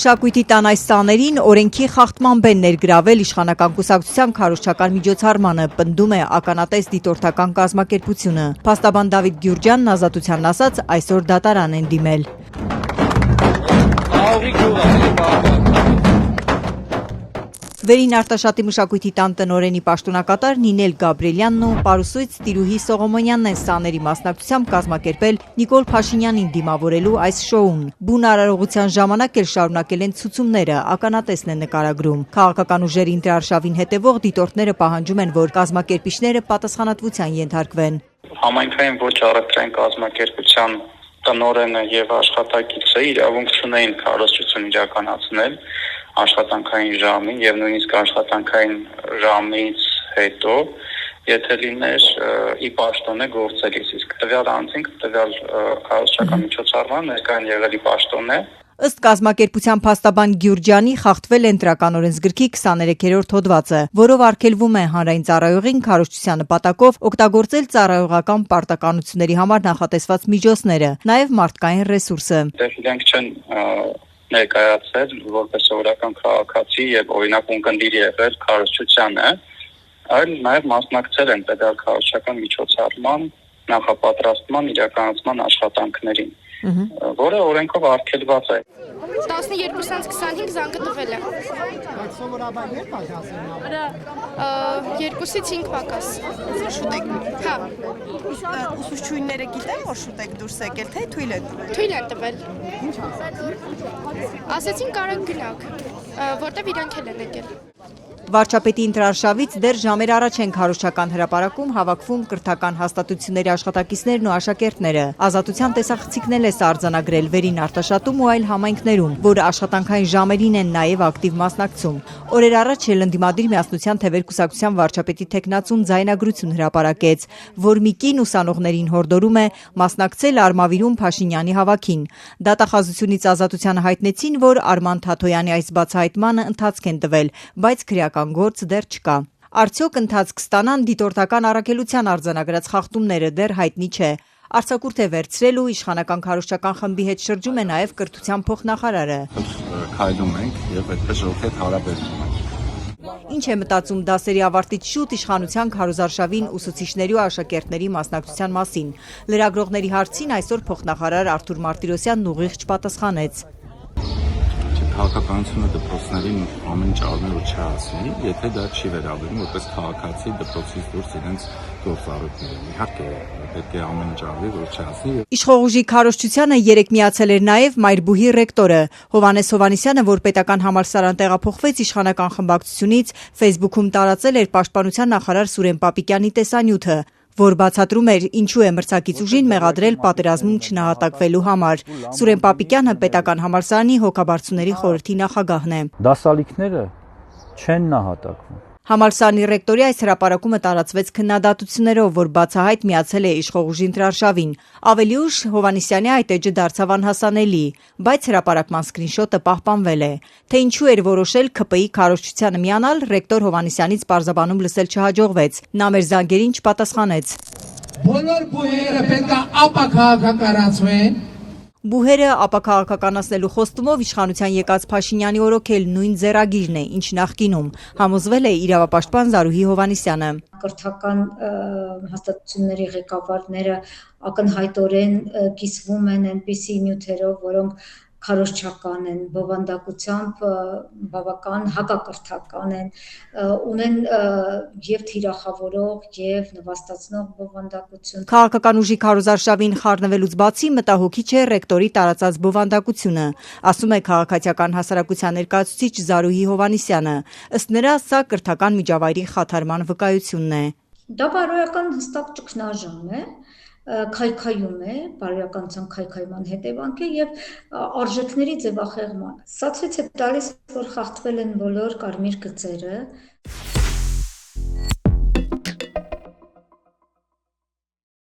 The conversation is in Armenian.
Մշակույթի տան այս սաներին օրենքի խախտման բեն ներգրավել իշխանական կուսակցության քարոզչական միջոցառմանը, պնդում է ականատես դիտորդական կազմակերպությունը։ Փաստաբան Դավիթ Գյուրջյանն Ազատությանն ասաց, այսօր դատարան են դիմել։ Վերին Արտաշատի մշակույթի տան տնօրենի պաշտոնակատար Նինել Գաբրիելյանն ու պարուսույց Տիրուհի Սողոմոնյանն են սաների մասնակցությամբ կազմակերպել Նիկոլ Փաշինյանին դիմավորելու այս շոուն։ Բուն արարողության ժամանակ էլ շարունակել են ցուցումները, ականատեսն է նկարագրում։ Քաղաքական ուժերի ինտրարշավին հետևող դիտորդները պահանջում են, որ կազմակերպիչները պատասխանատվության ենթարկվեն։ Համայնքային ոչ առևտրային կազմակերպության տնօրենը եւ աշխատակիցը իրավունք չունեին քարոզչություն իրականացնել աշխատանքային ժամին եւ նույնիսկ աշխատանքային ժամից հետո, եթե լիներ ի պաշտոնե գործելիս, իսկ տվյալ անձինք տվյալ քարոզչական միջոցառման ներկայ եղել ի պաշտոնե։ Ըստ կազմակերպության փաստաբան Գյուրջյանի խախտվել է Ընտրական օրենսգրքի 23-րդ հոդվածը, որով արգելվում է հանրային ծառայողին քարոզչության նպատակով օգտագործել ծառայողական պարտականությունների համար նախատեսված միջոցները, նաև մարդկային ռեսուրսը։ Իրենք չեն ներկայացել որպես սովորական քաղաքացի եւ օրինակ ունկնդիր եղել քարոզչությանը, այլ նաև մասնակցել են պետալ քարոզչական միջոցառման նախապատրաստման իրականացման աշխատանքներին, որը օրենքով արգելված է։ 12-25 զանգը տվել է։ Բայց սովորաբար երբ է հասել։ 2-ից 5 պակաս։ Շուտ եք։ Հա։ Ուսուցչուհիները գիտեն, որ շուտ եք դուրս եկել, թե թույլ են տվել։ Թույլ են տվել։ Ինչ ասացին։ Ասեցին կարող գնաք, որտեվ իրանք էլ են եկել։ Վարչապետի ինտրարշավից դեռ ժամեր առաջ են քարոզչական հրապարակում հավաքվում կրթական հաստատությունների աշխատակիցներն ու աշակերտները։ Ազատության տեսախցիկն է արձանագրել Վերին Արտաշատում ու այլ համայնքներում, որ աշխատանքային ժամերին են նաև ակտիվ մասնակցում։ Օրեր առաջ էլ ընդդիմադիր միասնության թևեր կուսակցության վարչապետի թեկնածուն ձայնագրություն հրապարակեց, որ մի կին ուսանողներին հորդորում է մասնակցել Արմավիրում Փաշինյանի հավաքին։ Դատախազությունից Ազատությանը հայտնեցին, որ Արման Թաթոյանի այս բացահայտմանը ընթացք են տվել, բայց քրեական գործ դեռ չկա։ Արդյոք ընթացք կստանան դիտորդական առաքելության արձանագրած խախտումները դեռ հայտնի չէ։ Արձակուրդ է վերցրել ու իշխանական քարոզչական խմբի հետ շրջում է նաև կրթության փոխնախարարը։ Քայլում ենք եւ այդպես ժողովրդի հարաբերվում ենք։ Ինչ է մտածում դասերի ավարտից շուտ իշխանության քարոզարշավին ուսուցիչների ու աշակերտների մասնակցության մասին։ Լրագրողների հարցին այսօր փոխնախարար Արթուր Մարտիրոսյանն ուղիղ չպատասխանեց։ Քաղաքականությունը դպրոցներին ամեն ինչ արվում է, որ չհասնի, եթե դա չի վերաբերում որպես քաղաքացի դպրոցից դուրս իրենց գործառույթներին։ Իհարկե, պետք է ամեն ինչ արվի, որ չհասնի։ Իշխողուժի քարոզչությանը երեք միացել էր նաև Մայրբուհի ռեկտորը Հովհաննես Հովհաննիսյանը, որ պետական համալսարան տեղափոխվեց իշխանական խմբակցությունից, Facebook-ում տարածել էր պաշտպանության նախարար Սուրեն Պապիկյանի տեսանյութը, որ բացատրում էր ինչու է մրցակից ուժին մեղադրել պատերազմում չնահատակվելու համար։ Սուրեն Պապիկյանը պետական համալսարանի հոգաբարձուների խորհրդի նախագահն է։ Դասալիքները չեն նահատակվում։ Համալսարանի ռեկտորի այս հրապարակումը տարածվեց քննադատություններով, որ բացահայտ միացել է իշխողուժի ընտրարշավին։ Ավելի ուշ Հովհաննիսյանի այդ էջը դարձավ անհասանելի, բայց հրապարակման սկրինշոթը պահպանվել է։ Թե ինչու էր որոշել ՔՊԻ քարոզչությանը միանալ, ռեկտոր Հովհաննիսյանից պարզաբանում լսել չհաջողվեց։ Նա մեր զանգերին չպատասխանեց։ Բոլոր բուհերը պետք է ապաքաղաքականացվեն։ Բուհերը ապաքաղաքականացնելու խոստումով իշխանության եկած Փաշինյանի օրոքել նույն ձեռագիրն է, ինչ նախկինում, համոզվել է իրավապաշտպան Զարուհի Հովհաննիսյանը։ Կրթական հաստատությունների ղեկավարները ակնհայտորեն կիսվում են այնպիսի նյութերով, որոնք քարոզչական են, բովանդակությամբ բավական հակակրթական են, ունեն եւ թիրախավորող եւ նվաստացնող բովանդակություն։ Քաղաքական ուժի քարոզարշավին խառնվելուց բացի մտահոգիչ է ռեկտորի տարածած բովանդակությունը, ասում է քաղաքացիական հասարակության ներկայացուցիչ Զարուհի Հովհաննիսյանը։ Ըստ նրա, սա կրթական միջավայրի խաթարման վկայությունն է։ Դա բարոյական հստակ ճգնաժամ է, քայքայում է, բարոյականության քայքայման հետևանք է եւ արժեքների ձևախեղման։ Սա ցույց է տալիս, որ խախտվել են բոլոր կարմիր գծերը։